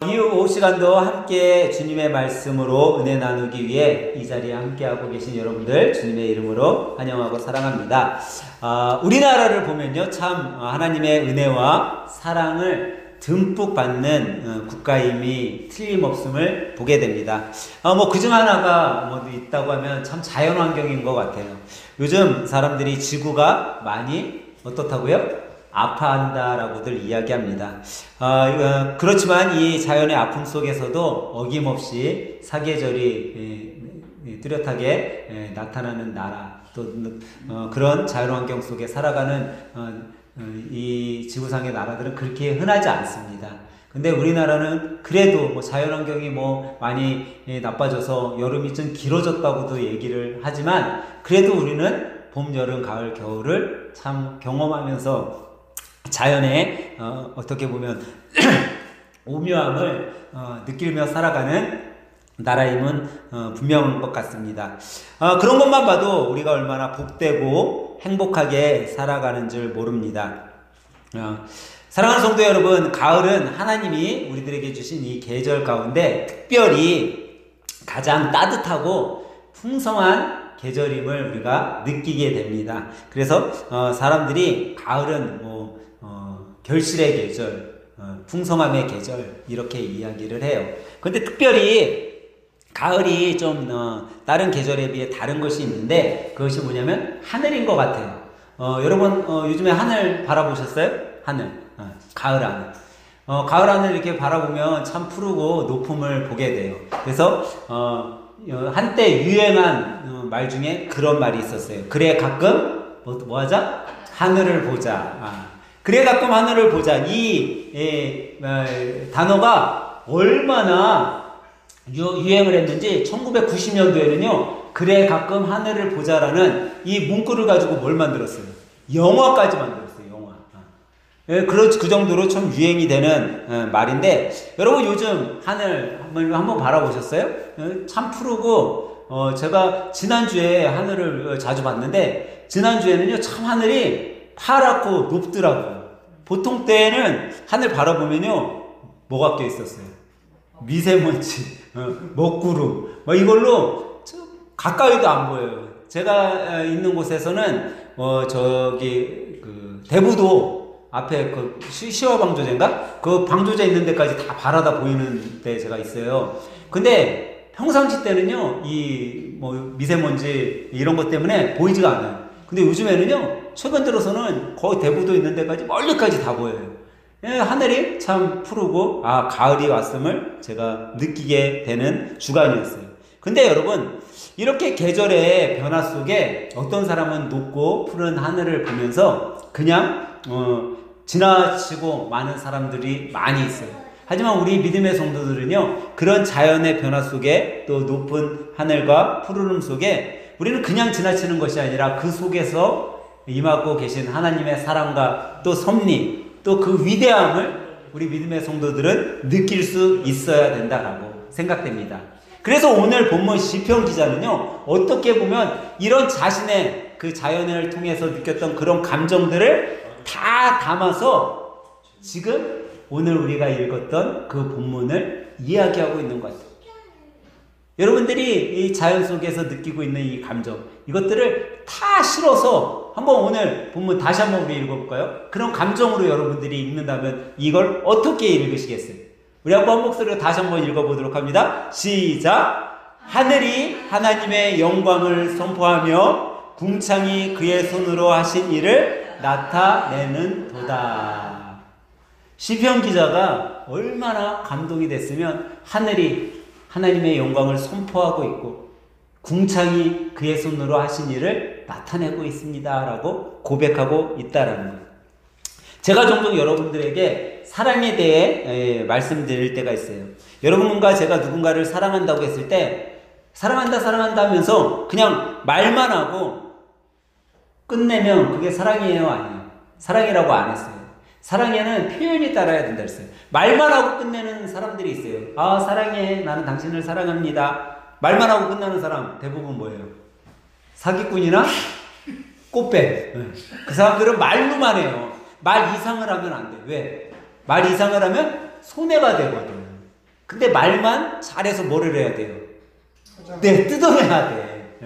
이후 시간도 함께 주님의 말씀으로 은혜 나누기 위해 이 자리에 함께하고 계신 여러분들 주님의 이름으로 환영하고 사랑합니다. 우리나라를 보면요, 참 하나님의 은혜와 사랑을 듬뿍 받는 국가임이 틀림없음을 보게 됩니다. 그중 하나가 있다고 하면 참 자연환경인 것 같아요. 요즘 사람들이 지구가 많이 어떻다고요? 아파한다라고들 이야기합니다. 그렇지만 이 자연의 아픔 속에서도 어김없이 사계절이 뚜렷하게 나타나는 나라, 또 그런 자연환경 속에 살아가는 이 지구상의 나라들은 그렇게 흔하지 않습니다. 근데 우리나라는 그래도 자연환경이 많이 나빠져서 여름이 좀 길어졌다고도 얘기를 하지만, 그래도 우리는 봄, 여름, 가을, 겨울을 참 경험하면서 자연의 어떻게 보면 오묘함을 느끼며 살아가는 나라임은 분명한 것 같습니다. 그런 것만 봐도 우리가 얼마나 복되고 행복하게 살아가는 줄 모릅니다. 사랑하는 성도 여러분, 가을은 하나님이 우리들에게 주신 이 계절 가운데 특별히 가장 따뜻하고 풍성한 계절임을 우리가 느끼게 됩니다. 그래서 사람들이 가을은 결실의 계절, 풍성함의 계절 이렇게 이야기를 해요. 근데 특별히 가을이 좀 다른 계절에 비해 다른 것이 있는데, 그것이 뭐냐면 하늘인 것 같아요. 여러분 요즘에 하늘 바라보셨어요? 하늘, 가을 하늘. 가을 하늘 이렇게 바라보면 참 푸르고 높음을 보게 돼요. 그래서 한때 유행한 말 중에 그런 말이 있었어요. 그래 가끔 뭐 하자? 하늘을 보자. 그래 가끔 하늘을 보자. 이 단어가 얼마나 유행을 했는지 1990년도에는요 그래 가끔 하늘을 보자라는 이 문구를 가지고 뭘 만들었어요? 영화까지 만들었어요. 영화. 그 정도로 좀 유행이 되는 말인데, 여러분 요즘 하늘 한번 바라보셨어요? 참 푸르고, 제가 지난주에 하늘을 자주 봤는데, 지난주에는요 참 하늘이 파랗고 높더라고요. 보통 때는 하늘 바라보면요 뭐가 껴 있었어요? 미세먼지, 먹구름, 이걸로 가까이도 안 보여요. 제가 있는 곳에서는 대부도 앞에 그 시화방조제인가? 그 방조제 있는 데까지 다 바라다 보이는 데 제가 있어요. 근데 평상시 때는요 이 미세먼지 이런 것 때문에 보이지가 않아요. 근데 요즘에는요 최근 들어서는 거의 대부도 있는 데까지 멀리까지 다 보여요. 하늘이 참 푸르고 가을이 왔음을 제가 느끼게 되는 주간이었어요. 근데 여러분, 이렇게 계절의 변화 속에 어떤 사람은 높고 푸른 하늘을 보면서 그냥 지나치고 많은 사람들이 많이 있어요. 하지만 우리 믿음의 성도들은요 그런 자연의 변화 속에, 또 높은 하늘과 푸르름 속에 우리는 그냥 지나치는 것이 아니라 그 속에서 임하고 계신 하나님의 사랑과 또 섭리, 또 그 위대함을 우리 믿음의 성도들은 느낄 수 있어야 된다라고 생각됩니다. 그래서 오늘 본문 시편 기자는요 어떻게 보면 이런 자신의 그 자연을 통해서 느꼈던 그런 감정들을 다 담아서 지금 오늘 우리가 읽었던 그 본문을 이야기하고 있는 것 같아요. 여러분들이 이 자연 속에서 느끼고 있는 이 감정, 이것들을 다 실어서 한번 오늘 본문 다시 한번 우리 읽어볼까요? 그런 감정으로 여러분들이 읽는다면 이걸 어떻게 읽으시겠어요? 우리 한번 목소리로 다시 한번 읽어보도록 합니다. 시작! 하늘이 하나님의 영광을 선포하며 궁창이 그의 손으로 하신 일을 나타내는 도다. 시편 기자가 얼마나 감동이 됐으면 하늘이 하나님의 영광을 선포하고 있고 궁창이 그의 손으로 하신 일을 나타내고 있습니다 라고 고백하고 있다라는 거예요. 제가 종종 여러분들에게 사랑에 대해 말씀드릴 때가 있어요. 여러분과 제가 누군가를 사랑한다고 했을 때 사랑한다 하면서 그냥 말만 하고 끝내면 그게 사랑이에요? 아니에요? 사랑이라고 안 했어요. 사랑에는 표현이 따라야 된다 했어요. 말만 하고 끝내는 사람들이 있어요. 사랑해, 나는 당신을 사랑합니다. 말만 하고 끝나는 사람 대부분 뭐예요? 사기꾼이나 꽃뱀. 그 사람들은 말로만 해요. 말 이상을 하면 안 돼. 왜? 말 이상을 하면 손해가 되거든. 근데 말만 잘해서 뭐를 해야 돼요? 네, 뜯어내야 돼.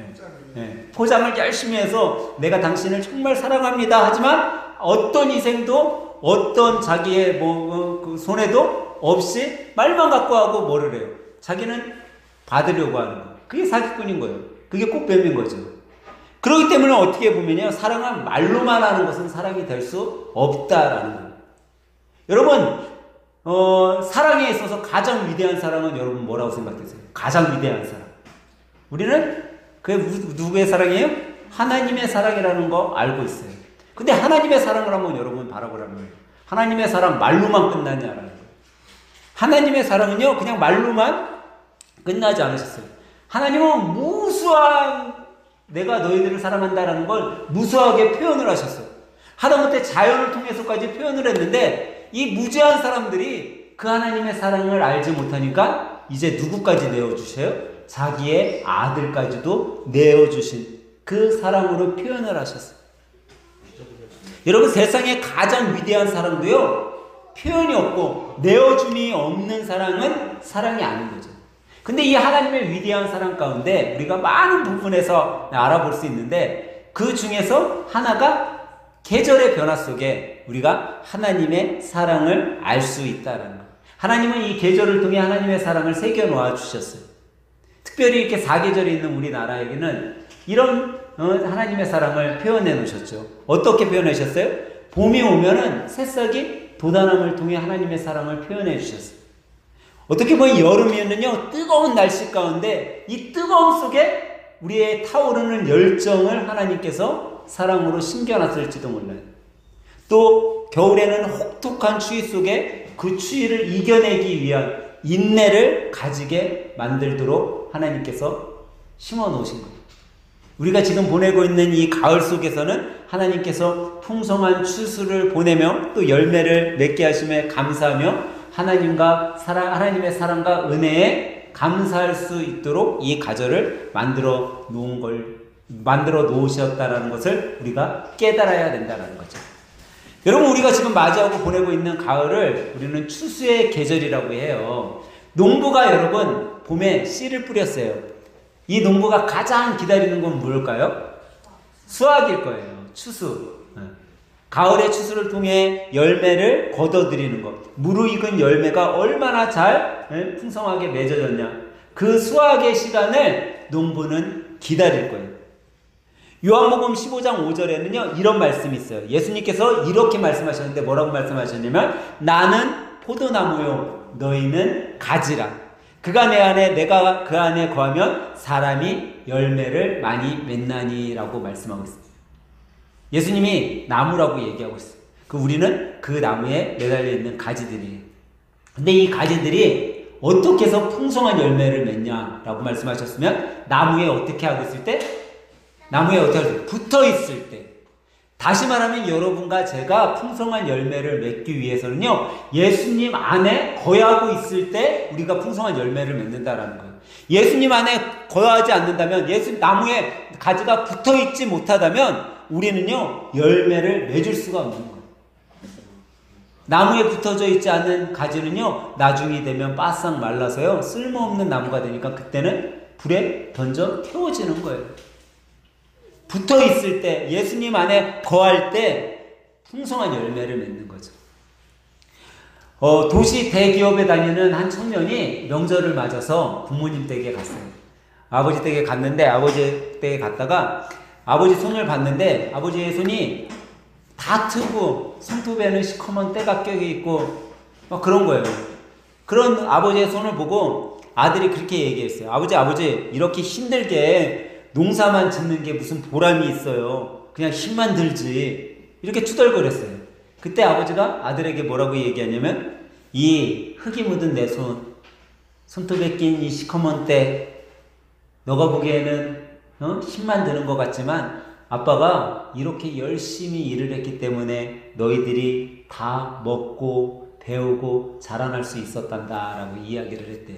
네. 포장을 열심히 해서 내가 당신을 정말 사랑합니다. 하지만 어떤 희생도 어떤 자기의 그 손해도 없이 말만 갖고 하고 뭐를 해요? 자기는 받으려고 하는 거. 그게 사기꾼인 거예요. 그게 꽃뱀인 거죠. 그렇기 때문에 어떻게 보면요, 사랑은 말로만 하는 것은 사랑이 될 수 없다라는 거예요. 여러분, 사랑에 있어서 가장 위대한 사랑은 여러분 뭐라고 생각되세요? 가장 위대한 사랑. 우리는 그게 누구의 사랑이에요? 하나님의 사랑이라는 거 알고 있어요. 근데 하나님의 사랑을 한번 여러분 바라보라는 거예요. 하나님의 사랑 말로만 끝나냐라는 거예요. 하나님의 사랑은요, 그냥 말로만 끝나지 않으셨어요. 하나님은 무수한, 내가 너희들을 사랑한다라는 걸 무수하게 표현을 하셨어요. 하다못해 자연을 통해서까지 표현을 했는데, 이 무지한 사람들이 그 하나님의 사랑을 알지 못하니까 이제 누구까지 내어주셔요? 자기의 아들까지도 내어주신 그 사랑으로 표현을 하셨어요. 여러분, 세상에 가장 위대한 사랑도요, 표현이 없고 내어줌이 없는 사랑은 사랑이 아닌 거죠. 근데 이 하나님의 위대한 사랑 가운데 우리가 많은 부분에서 알아볼 수 있는데, 그 중에서 하나가 계절의 변화 속에 우리가 하나님의 사랑을 알 수 있다는 거예요. 하나님은 이 계절을 통해 하나님의 사랑을 새겨 놓아 주셨어요. 특별히 이렇게 사계절이 있는 우리나라에게는 이런 하나님의 사랑을 표현해 놓으셨죠. 어떻게 표현하셨어요? 봄이 오면은 새싹이 돋아남을 통해 하나님의 사랑을 표현해 주셨어요. 어떻게 보면 여름이면요, 뜨거운 날씨 가운데 이 뜨거움 속에 우리의 타오르는 열정을 하나님께서 사랑으로 심겨놨을지도 몰라요. 또 겨울에는 혹독한 추위 속에 그 추위를 이겨내기 위한 인내를 가지게 만들도록 하나님께서 심어 놓으신 거예요. 우리가 지금 보내고 있는 이 가을 속에서는 하나님께서 풍성한 추수를 보내며 또 열매를 맺게 하심에 감사하며 하나님의 사랑과 은혜에 감사할 수 있도록 이 가절을 만들어 놓으셨다라는 것을 우리가 깨달아야 된다는 거죠. 여러분, 우리가 지금 맞이하고 보내고 있는 가을을 우리는 추수의 계절이라고 해요. 농부가 여러분 봄에 씨를 뿌렸어요. 이 농부가 가장 기다리는 건 뭘까요? 수확일 거예요. 추수. 가을의 추수를 통해 열매를 거둬들이는 것. 무르익은 열매가 얼마나 잘 풍성하게 맺어졌냐. 그 수확의 시간을 농부는 기다릴 거예요. 요한복음 15장 5절에는요, 이런 말씀이 있어요. 예수님께서 이렇게 말씀하셨는데 뭐라고 말씀하셨냐면, 나는 포도나무요, 너희는 가지라. 그가 내 안에, 내가 그 안에 거하면 사람이 열매를 많이 맺나니라고 말씀하고 있습니다. 예수님이 나무라고 얘기하고 있어요. 우리는 그 나무에 매달려 있는 가지들이에요. 근데 이 가지들이 어떻게 해서 풍성한 열매를 맺냐라고 말씀하셨으면, 나무에 어떻게 하고 있을 때? 나무에 어떻게 하고 있을 때? 붙어 있을 때. 다시 말하면 여러분과 제가 풍성한 열매를 맺기 위해서는요, 예수님 안에 거하고 있을 때 우리가 풍성한 열매를 맺는다라는 거예요. 예수님 안에 거하지 않는다면, 나무에 가지가 붙어 있지 못하다면 우리는요, 열매를 맺을 수가 없는 거예요. 나무에 붙어져 있지 않는 가지는요, 나중이 되면 바싹 말라서요, 쓸모없는 나무가 되니까 그때는 불에 던져 태워지는 거예요. 붙어 있을 때, 예수님 안에 거할 때 풍성한 열매를 맺는 거죠. 도시 대기업에 다니는 한 청년이 명절을 맞아서 부모님 댁에 갔어요. 아버지 댁에 갔는데, 아버지 댁에 갔다가 아버지 손을 봤는데, 아버지의 손이 다 트고 손톱에는 시커먼 때가 껴있고 막 그런 거예요. 그런 아버지의 손을 보고 아들이 그렇게 얘기했어요. 아버지, 이렇게 힘들게 농사만 짓는 게 무슨 보람이 있어요. 그냥 힘만 들지. 이렇게 투덜거렸어요. 그때 아버지가 아들에게 뭐라고 얘기하냐면, 이 흙이 묻은 내 손톱에 낀 이 시커먼 때, 너가 보기에는 힘만 드는 것 같지만 아빠가 이렇게 열심히 일을 했기 때문에 너희들이 다 먹고 배우고 자라날 수 있었단다 라고 이야기를 했대요.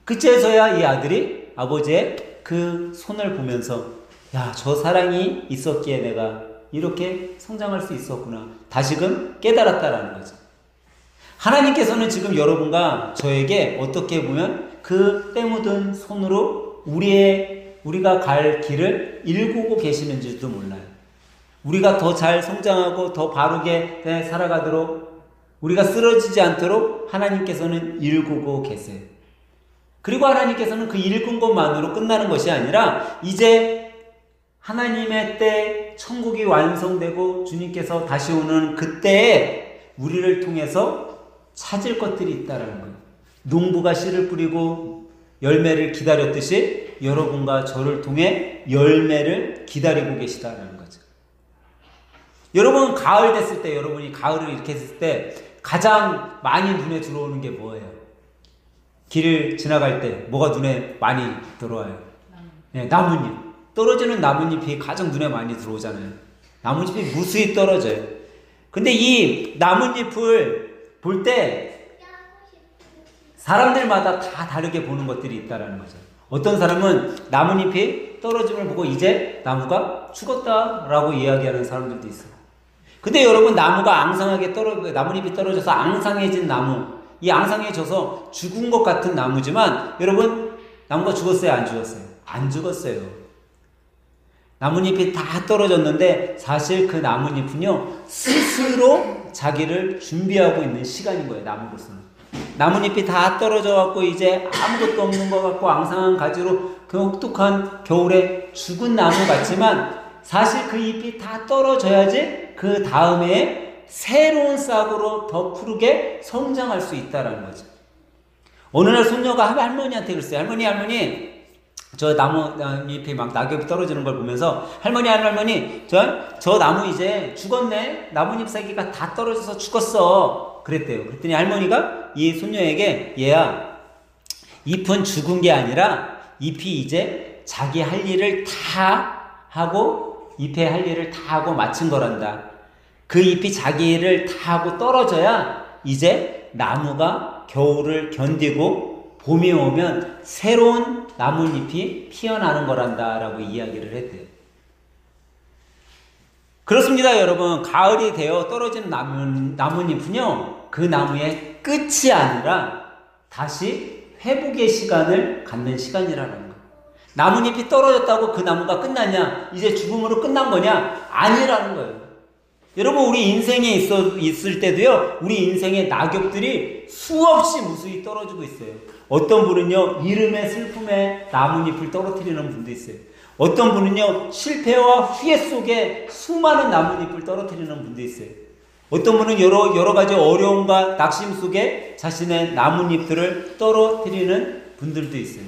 그때서야 이 아들이 아버지의 그 손을 보면서, 야, 저 사랑이 있었기에 내가 이렇게 성장할 수 있었구나, 다시금 깨달았다라는 거죠. 하나님께서는 지금 여러분과 저에게 어떻게 보면 그 때 묻은 손으로 우리가 갈 길을 일구고 계시는지도 몰라요. 우리가 더 잘 성장하고 더 바르게 살아가도록, 우리가 쓰러지지 않도록 하나님께서는 일구고 계세요. 그리고 하나님께서는 그 일군 것만으로 끝나는 것이 아니라 이제 하나님의 때 천국이 완성되고 주님께서 다시 오는 그때에 우리를 통해서 찾을 것들이 있다라는 거예요. 농부가 씨를 뿌리고 열매를 기다렸듯이 여러분과 저를 통해 열매를 기다리고 계시다라는 거죠. 여러분, 가을 됐을 때, 여러분이 가을을 이렇게 했을 때 가장 많이 눈에 들어오는 게 뭐예요? 길을 지나갈 때 뭐가 눈에 많이 들어와요? 네, 나뭇잎. 떨어지는 나뭇잎이 가장 눈에 많이 들어오잖아요. 나뭇잎이 무수히 떨어져요. 근데 이 나뭇잎을 볼 때 사람들마다 다 다르게 보는 것들이 있다라는 거죠. 어떤 사람은 나뭇잎이 떨어짐을 보고 이제 나무가 죽었다라고 이야기하는 사람들도 있어요. 근데 여러분, 나뭇잎이 떨어져서 앙상해진 나무, 이 앙상해져서 죽은 것 같은 나무지만 여러분, 나무가 죽었어요? 안 죽었어요? 안 죽었어요. 나뭇잎이 다 떨어졌는데 사실 그 나뭇잎은요, 스스로 자기를 준비하고 있는 시간인 거예요. 나무로서는. 나뭇잎이 다 떨어져 갖고 이제 아무것도 없는 것 같고 앙상한 가지로 그 혹독한 겨울에 죽은 나무 같지만 사실 그 잎이 다 떨어져야지 그 다음에 새로운 싹으로 더 푸르게 성장할 수 있다라는 거죠. 어느 날 손녀가 할머니한테 그랬어요. 할머니, 저 나뭇잎이 막 낙엽이 떨어지는 걸 보면서 할머니, 저 나무 이제 죽었네. 나뭇잎 사기가 다 떨어져서 죽었어. 그랬대요. 그랬더니 할머니가 이 손녀에게, 얘야, 잎은 죽은 게 아니라 잎이 이제 자기 할 일을 다 하고, 잎의 할 일을 다 하고 마친 거란다. 그 잎이 자기 일을 다 하고 떨어져야 이제 나무가 겨울을 견디고 봄이 오면 새로운 나뭇잎이 피어나는 거란다 라고 이야기를 했대요. 그렇습니다, 여러분. 가을이 되어 떨어진 나뭇잎은요, 그 나무의 끝이 아니라 다시 회복의 시간을 갖는 시간이라는 거예요. 나뭇잎이 떨어졌다고 그 나무가 끝났냐? 이제 죽음으로 끝난 거냐? 아니라는 거예요. 여러분, 우리 인생에 있을 때도요, 우리 인생의 낙엽들이 수없이 무수히 떨어지고 있어요. 어떤 분은요, 이름의 슬픔에 나뭇잎을 떨어뜨리는 분도 있어요. 어떤 분은요, 실패와 후회 속에 수많은 나뭇잎을 떨어뜨리는 분도 있어요. 어떤 분은 여러 가지 어려움과 낙심 속에 자신의 나뭇잎들을 떨어뜨리는 분들도 있어요.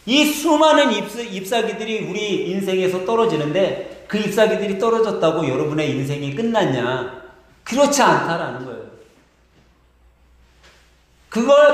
이 수많은 잎사귀들이 우리 인생에서 떨어지는데 그 잎사귀들이 떨어졌다고 여러분의 인생이 끝났냐? 그렇지 않다라는 거예요.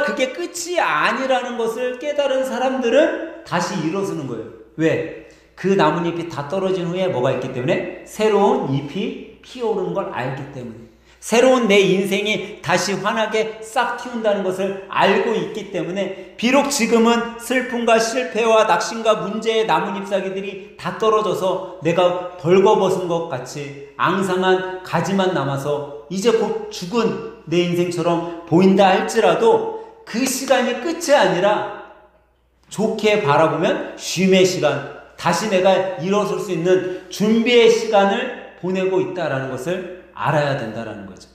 그게 끝이 아니라는 것을 깨달은 사람들은 다시 일어서는 거예요. 왜? 그 나뭇잎이 다 떨어진 후에 뭐가 있기 때문에? 새로운 잎이 피어오르는 걸 알기 때문에. 새로운 내 인생이 다시 환하게 싹 틔운다는 것을 알고 있기 때문에 비록 지금은 슬픔과 실패와 낙심과 문제의 나뭇잎사귀들이 다 떨어져서 내가 벌거벗은 것 같이 앙상한 가지만 남아서 이제 곧 죽은 내 인생처럼 보인다 할지라도 그 시간이 끝이 아니라 좋게 바라보면 쉼의 시간, 다시 내가 일어설 수 있는 준비의 시간을 보내고 있다는 것을 알아야 된다는 거죠.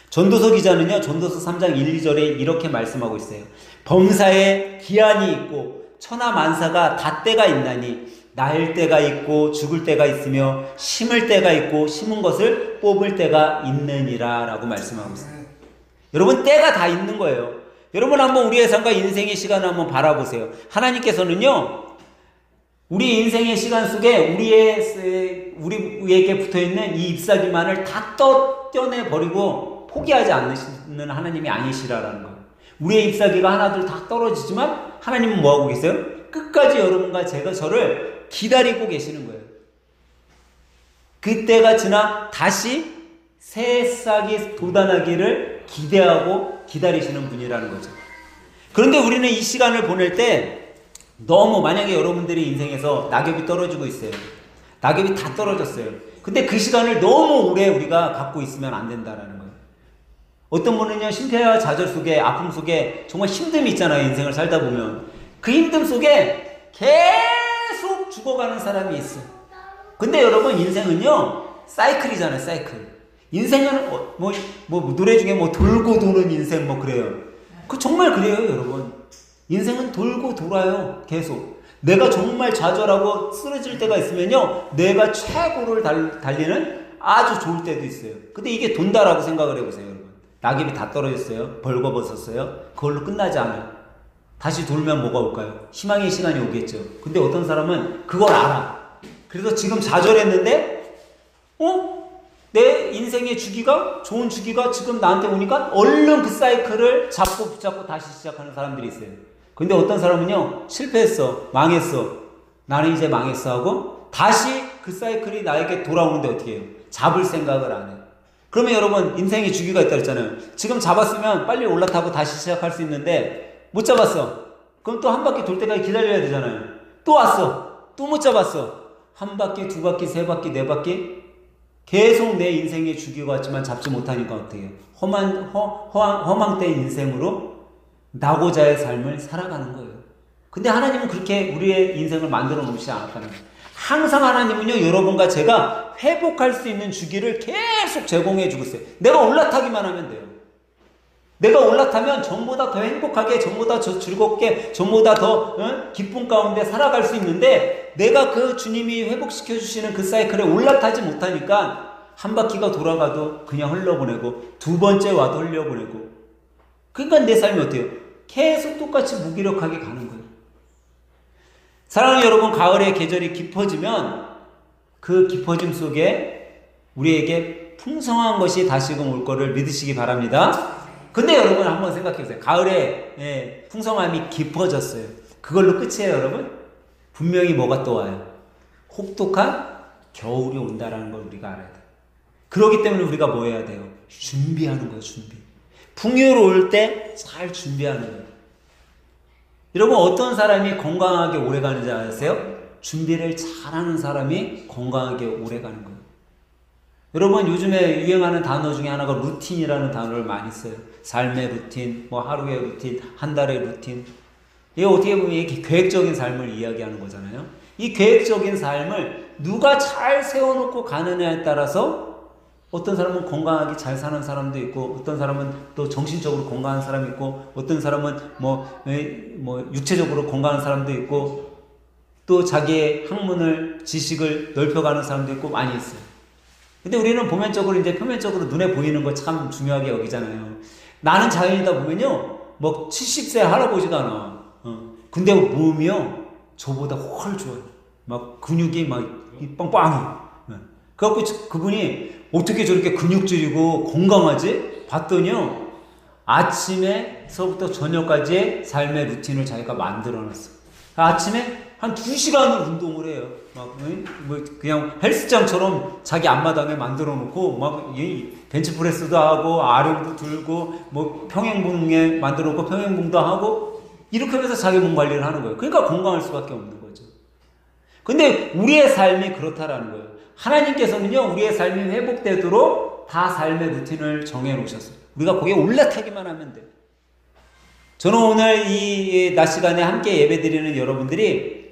전도서 기자는요, 전도서 3장 1, 2절에 이렇게 말씀하고 있어요. 범사에 기한이 있고 천하만사가 다 때가 있나니 날 때가 있고 죽을 때가 있으며 심을 때가 있고 심은 것을 뽑을 때가 있느니라 라고 말씀하고 있어요. 여러분, 때가 다 있는 거예요. 여러분, 한번 우리의 삶과 인생의 시간을 한번 바라보세요. 하나님께서는요, 우리 인생의 시간 속에 우리에게 붙어있는 이 잎사귀만을 다 떼어내버리고 포기하지 않는 하나님이 아니시라는 거예요. 우리의 잎사귀가 하나둘 다 떨어지지만 하나님은 뭐하고 계세요? 끝까지 여러분과 저를 기다리고 계시는 거예요. 그때가 지나 다시 새 싹이 돋아나기를 기대하고 기다리시는 분이라는 거죠. 그런데 우리는 이 시간을 보낼 때 너무, 만약에 여러분들이 인생에서 낙엽이 떨어지고 있어요. 낙엽이 다 떨어졌어요. 근데 그 시간을 너무 오래 우리가 갖고 있으면 안 된다라는 거예요. 어떤 분은요, 심폐와 좌절 속에, 아픔 속에 정말 힘듦이 있잖아요. 인생을 살다 보면. 그 힘듦 속에 계속 죽어가는 사람이 있어요. 근데 여러분, 인생은요, 사이클이잖아요, 사이클. 인생은, 노래 중에 돌고 도는 인생 그래요. 그 정말 그래요, 여러분. 인생은 돌고 돌아요, 계속. 내가 정말 좌절하고 쓰러질 때가 있으면요, 내가 최고를 달리는 아주 좋을 때도 있어요. 근데 이게 돈다라고 생각을 해보세요, 여러분. 낙엽이 다 떨어졌어요. 벌거벗었어요. 그걸로 끝나지 않아요. 다시 돌면 뭐가 올까요? 희망의 시간이 오겠죠. 근데 어떤 사람은 그걸 알아. 그래서 지금 좌절했는데, 내 인생의 주기가, 좋은 주기가 지금 나한테 오니까 얼른 그 사이클을 잡고 붙잡고 다시 시작하는 사람들이 있어요. 근데 어떤 사람은요, 실패했어, 망했어, 나는 이제 망했어 하고 다시 그 사이클이 나에게 돌아오는데 어떻게 해요? 잡을 생각을 안 해요. 그러면 여러분, 인생의 주기가 있다 그랬잖아요. 지금 잡았으면 빨리 올라타고 다시 시작할 수 있는데 못 잡았어. 그럼 또 한 바퀴 돌 때까지 기다려야 되잖아요. 또 왔어. 또 못 잡았어. 한 바퀴, 두 바퀴, 세 바퀴, 네 바퀴 계속 내 인생의 주기가 왔지만 잡지 못하니까 어떻게 해요? 허망된 인생으로 나고자의 삶을 살아가는 거예요. 근데 하나님은 그렇게 우리의 인생을 만들어 놓지 않았다는 거예요. 항상 하나님은요, 여러분과 제가 회복할 수 있는 주기를 계속 제공해 주고 있어요. 내가 올라타기만 하면 돼요. 내가 올라타면 전보다 더 행복하게, 전보다 더 즐겁게, 전보다 더 기쁨 가운데 살아갈 수 있는데, 내가 그 주님이 회복시켜 주시는 그 사이클에 올라타지 못하니까 한 바퀴가 돌아가도 그냥 흘려보내고, 두 번째 와도 흘려보내고, 그러니까 내 삶이 어때요? 계속 똑같이 무기력하게 가는 거예요. 사랑하는 여러분, 가을의 계절이 깊어지면 그 깊어짐 속에 우리에게 풍성한 것이 다시금 올 거를 믿으시기 바랍니다. 근데 여러분, 한번 생각해 보세요. 가을에 풍성함이 깊어졌어요. 그걸로 끝이에요, 여러분? 분명히 뭐가 또 와요? 혹독한 겨울이 온다라는 걸 우리가 알아야 돼요. 그렇기 때문에 우리가 뭐 해야 돼요? 준비하는 거예요, 준비. 풍요로울 때 잘 준비하는 거예요. 여러분, 어떤 사람이 건강하게 오래 가는지 아세요? 준비를 잘하는 사람이 건강하게 오래 가는 거예요. 여러분, 요즘에 유행하는 단어 중에 하나가 루틴이라는 단어를 많이 써요. 삶의 루틴, 하루의 루틴, 한 달의 루틴. 이게 어떻게 보면 이렇게 계획적인 삶을 이야기하는 거잖아요. 이 계획적인 삶을 누가 잘 세워놓고 가느냐에 따라서 어떤 사람은 건강하게 잘 사는 사람도 있고, 어떤 사람은 또 정신적으로 건강한 사람이 있고, 어떤 사람은 육체적으로 건강한 사람도 있고, 또 자기의 학문을, 지식을 넓혀가는 사람도 있고 많이 있어요. 근데 우리는 표면적으로 눈에 보이는 거 참 중요하게 여기잖아요. 나는 자연이다 보면요, 70세 할아버지가 나. 근데 몸이요, 저보다 훨 좋아요. 근육이 빵빵해. 그래갖고 그분이 어떻게 저렇게 근육질이고 건강하지? 봤더니요, 아침에서부터 저녁까지의 삶의 루틴을 자기가 만들어놨어. 아침에 한 2시간을 운동을 해요. 그냥 헬스장처럼 자기 앞마당에 만들어 놓고, 벤치프레스도 하고, 아령도 들고, 평행봉에 만들어 놓고, 평행봉도 하고, 이렇게 하면서 자기 몸 관리를 하는 거예요. 그러니까 건강할 수밖에 없는 거죠. 근데 우리의 삶이 그렇다라는 거예요. 하나님께서는요, 우리의 삶이 회복되도록 다 삶의 루틴을 정해 놓으셨어요. 우리가 거기에 올라타기만 하면 돼요. 저는 오늘 이 낮 시간에 함께 예배드리는 여러분들이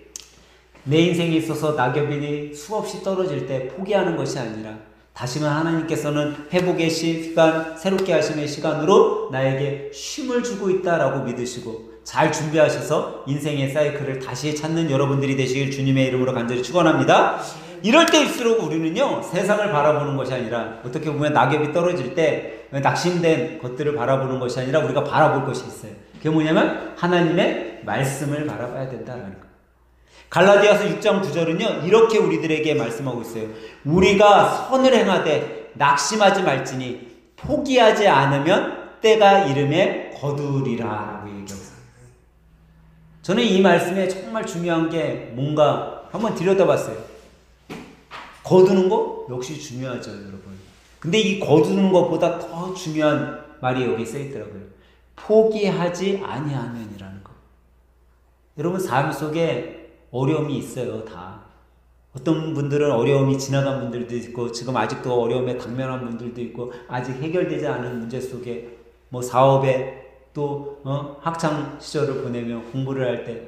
내 인생에 있어서 낙엽이 수없이 떨어질 때 포기하는 것이 아니라 다시금 하나님께서는 회복의 시간, 새롭게 하심의 시간으로 나에게 쉼을 주고 있다라고 믿으시고 잘 준비하셔서 인생의 사이클을 다시 찾는 여러분들이 되시길 주님의 이름으로 간절히 축원합니다. 이럴 때일수록 우리는요, 세상을 바라보는 것이 아니라, 어떻게 보면 낙엽이 떨어질 때 낙심된 것들을 바라보는 것이 아니라 우리가 바라볼 것이 있어요. 그게 뭐냐면 하나님의 말씀을 바라봐야 된다는 거예요. 갈라디아서 6장 9절은요 이렇게 우리들에게 말씀하고 있어요. 우리가 선을 행하되 낙심하지 말지니 포기하지 않으면 때가 이름에 거두리라 라고 얘기하고 있어요. 저는 이 말씀에 정말 중요한 게 뭔가 한번 들여다봤어요. 거두는 거 역시 중요하죠, 여러분. 근데 이 거두는 것보다 더 중요한 말이 여기 써 있더라고요. 포기하지 아니하면이라는 거. 여러분, 삶 속에 어려움이 있어요, 다. 어떤 분들은 어려움이 지나간 분들도 있고 지금 아직도 어려움에 당면한 분들도 있고 아직 해결되지 않은 문제 속에 뭐 사업에 또 학창 시절을 보내며 공부를 할 때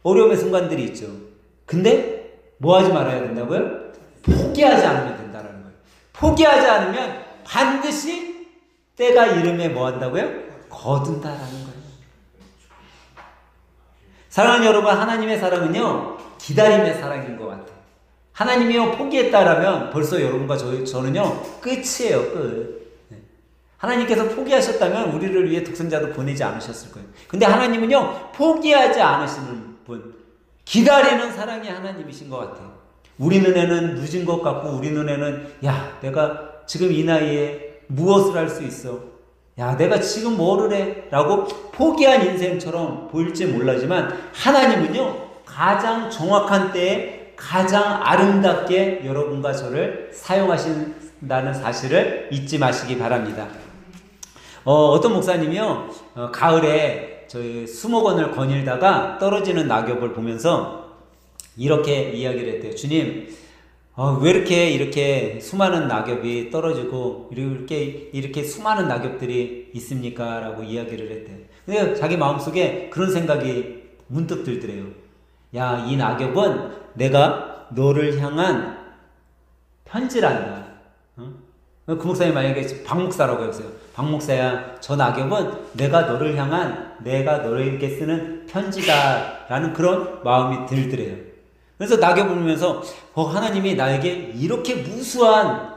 어려움의 순간들이 있죠. 근데 뭐 하지 말아야 된다고요? 포기하지 않으면 된다는 거예요. 포기하지 않으면 반드시 때가 이름에 뭐 한다고요? 거둔다라는 거예요. 사랑하는 여러분, 하나님의 사랑은요 기다림의 사랑인 것 같아요. 하나님이요 포기했다라면 벌써 여러분과 저는요 끝이에요. 끝. 하나님께서 포기하셨다면 우리를 위해 독생자도 보내지 않으셨을 거예요. 근데 하나님은요 포기하지 않으시는 분, 기다리는 사랑이 하나님이신 것 같아요. 우리 눈에는 늦은 것 같고 우리 눈에는 야 내가 지금 이 나이에 무엇을 할 수 있어, 야 내가 지금 뭐를 해 라고 포기한 인생처럼 보일지 몰라지만 하나님은요 가장 정확한 때에 가장 아름답게 여러분과 저를 사용하신다는 사실을 잊지 마시기 바랍니다. 어떤 목사님이요 가을에 저희 수목원을 거닐다가 떨어지는 낙엽을 보면서 이렇게 이야기를 했대요. 주님, 왜 이렇게 수많은 낙엽이 떨어지고 이렇게 수많은 낙엽들이 있습니까? 라고 이야기를 했대요. 근데 자기 마음속에 그런 생각이 문득 들더래요. 야, 이 낙엽은 내가 너를 향한 편지란다. 그 목사님 만약에 박 목사라고 했어요. 박 목사야, 저 낙엽은 내가 너에게 쓰는 편지다라는 그런 마음이 들더래요. 그래서 낙엽을 보면서 하나님이 나에게 이렇게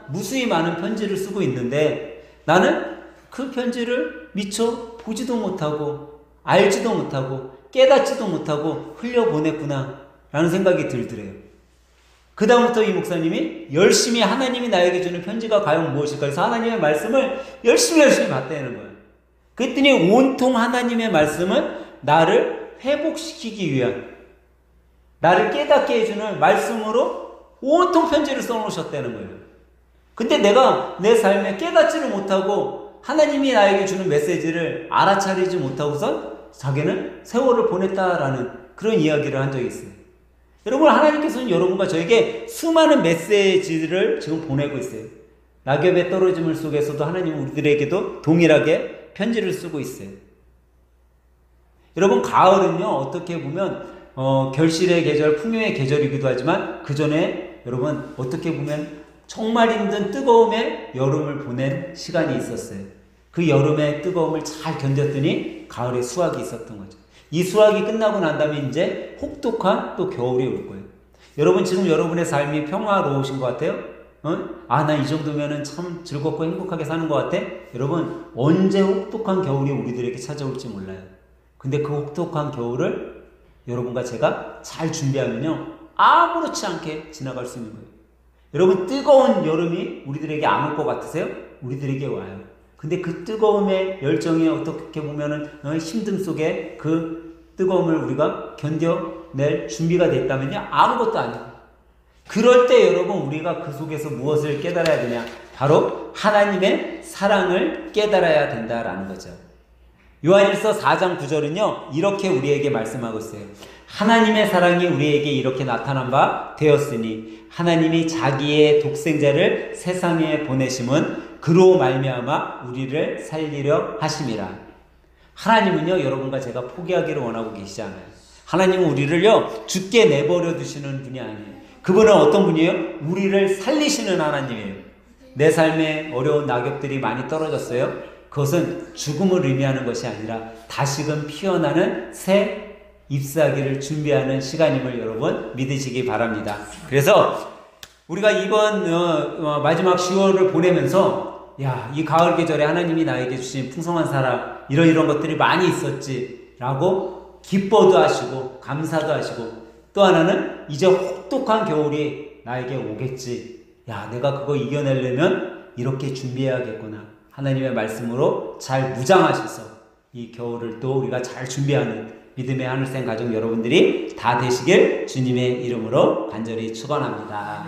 무수히 많은 편지를 쓰고 있는데 나는 그 편지를 미처 보지도 못하고 알지도 못하고 깨닫지도 못하고 흘려보냈구나 라는 생각이 들더래요. 그 다음부터 이 목사님이 열심히 하나님이 나에게 주는 편지가 과연 무엇일까 해서 하나님의 말씀을 열심히 받대는 거예요. 그랬더니 온통 하나님의 말씀은 나를 회복시키기 위한, 나를 깨닫게 해주는 말씀으로 온통 편지를 써놓으셨다는 거예요. 근데 내가 내 삶에 깨닫지를 못하고 하나님이 나에게 주는 메시지를 알아차리지 못하고선 자기는 세월을 보냈다라는 그런 이야기를 한 적이 있어요. 여러분, 하나님께서는 여러분과 저에게 수많은 메시지를 지금 보내고 있어요. 낙엽의 떨어짐을 속에서도 하나님은 우리들에게도 동일하게 편지를 쓰고 있어요. 여러분, 가을은요 어떻게 보면 결실의 계절, 풍요의 계절이기도 하지만 그 전에 여러분 어떻게 보면 정말 힘든 뜨거움의 여름을 보낸 시간이 있었어요. 그 여름의 뜨거움을 잘 견뎠더니 가을에 수확이 있었던 거죠. 이 수확이 끝나고 난 다음에 이제 혹독한 또 겨울이 올 거예요. 여러분, 지금 여러분의 삶이 평화로우신 것 같아요? 나 이 정도면은 참 즐겁고 행복하게 사는 것 같아? 여러분, 언제 혹독한 겨울이 우리들에게 찾아올지 몰라요. 근데 그 혹독한 겨울을 여러분과 제가 잘 준비하면요 아무렇지 않게 지나갈 수 있는 거예요. 여러분, 뜨거운 여름이 우리들에게 안 올 것 같으세요? 우리들에게 와요. 근데 그 뜨거움의 열정이 어떻게 보면은 힘듦 속에 그 뜨거움을 우리가 견뎌낼 준비가 됐다면요 아무것도 아니에요. 그럴 때 여러분, 우리가 그 속에서 무엇을 깨달아야 되냐? 바로 하나님의 사랑을 깨달아야 된다라는 거죠. 요한일서 4장 9절은요 이렇게 우리에게 말씀하고 있어요. 하나님의 사랑이 우리에게 이렇게 나타난 바 되었으니 하나님이 자기의 독생자를 세상에 보내심은 그로 말미암아 우리를 살리려 하심이라. 하나님은요 여러분과 제가 포기하기를 원하고 계시지 않아요. 하나님은 우리를요 죽게 내버려 두시는 분이 아니에요. 그분은 어떤 분이에요? 우리를 살리시는 하나님이에요. 내 삶에 어려운 낙엽들이 많이 떨어졌어요. 그것은 죽음을 의미하는 것이 아니라 다시금 피어나는 새 잎사귀를 준비하는 시간임을 여러분 믿으시기 바랍니다. 그래서 우리가 이번 마지막 10월을 보내면서 이 가을 계절에 하나님이 나에게 주신 풍성한 사랑 이런 것들이 많이 있었지 라고 기뻐도 하시고 감사도 하시고, 또 하나는 이제 혹독한 겨울이 나에게 오겠지, 내가 그거 이겨내려면 이렇게 준비해야겠구나, 하나님의 말씀으로 잘 무장하셔서 이 겨울을 또 우리가 잘 준비하는 믿음의 하늘생 가족 여러분들이 다 되시길 주님의 이름으로 간절히 축원합니다.